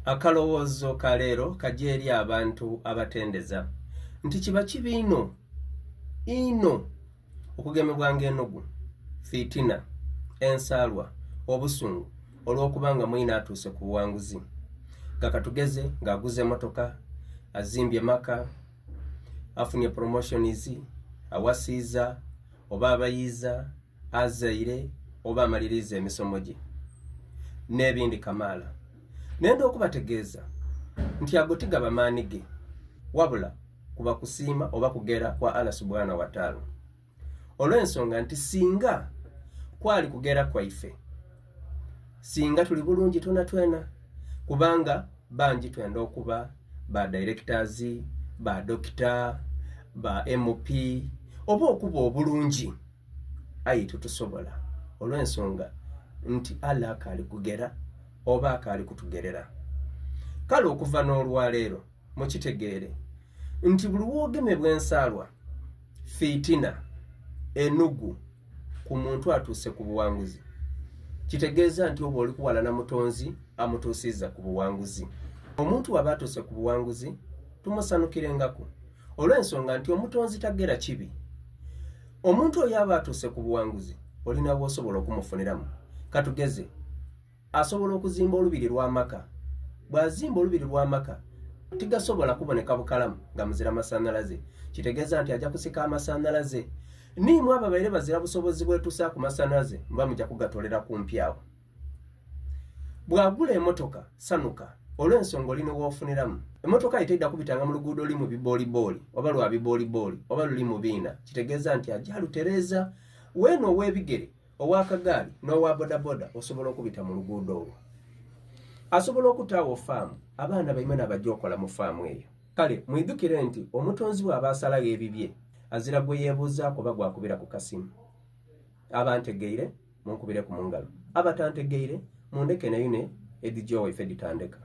Akalowoozo ka leero kajja eri abantu abatendeza nti kiba kibi ino okugemebwanga enogu, fiitina, ensaalwa, obusungu olw'okubanga mwine atuuse ku buwanguzi. Kakatugeze ng'aguze emotoka, azimbye maka, afunye promotions, awasiiza, oba abayiiza, azaire, oba amaliriza emisomo gye n'ebindi kamaala. Nenda okubategeeza nti ago tigaba maani ge, wabula kuba kusiima oba kugera kwa Allah subhanahu wa ta'ala. Olw'ensonga nti singa kwali kugera kwaife, singa tuli bulungi twena, kubanga bangi twenda okuba ba directors, ba doctor, ba MP, oba okuba obulungi ayi tutusobola, olw'ensonga nti Allah akali kugera oba akali kutugerera. Kale okuva n'olwaleero mukitegeere nti buli lwogemebwa ensaalwa, fiitina, enugu ku muntu atuuse ku buwanguzi, kitegeeza nti oba oli kuwalana mutonzi amutuusiza ku buwanguzi. Omuntu aba atuuse ku buwanguzi tumusanukirengako, olw'ensonga nti omutonzi tagera kibi. Omuntu oyo aba atuuse ku buwanguzi olina bw'osobola okumufuniramu. Katugeze asobola okuzimba olubiri lw'amaka. Bw'azimba olubiri lw'amaka tigasobola kuboneka bukalamu nga muzira masanyalaze, kitegeeza nti ajja kusika amasanyalaze. Nimwe abo abaire bazira busobozi bwetuusa ku masanyalaze mba mujja kugatolera kumpi awo. Bw'agula emotoka sanuka, olw'ensonga olina w'ofuniramu. Emotoka etedda kubitanga mu luguudo li mu biboolibooli oba lwa biboolibooli oba luli mu biina, kitegeeza nti ajja lutereeza. Weeno ow'ebigere, ow'akagaali n'owa bodaboda osobola okubita mu luguudo olwo. Asobola okutaawa faamu, abaana baimwe n'abajja okola mu faamu eyo. Kale mwidukire nti omutonzi bw'aba asalayo ebibye azira gwe yeebuuzaako oba gwakubira ku kasimu. Abantegeire munkubire ku mungalo, abatantegeire mundeke nayo ne edijo waife ditandeka.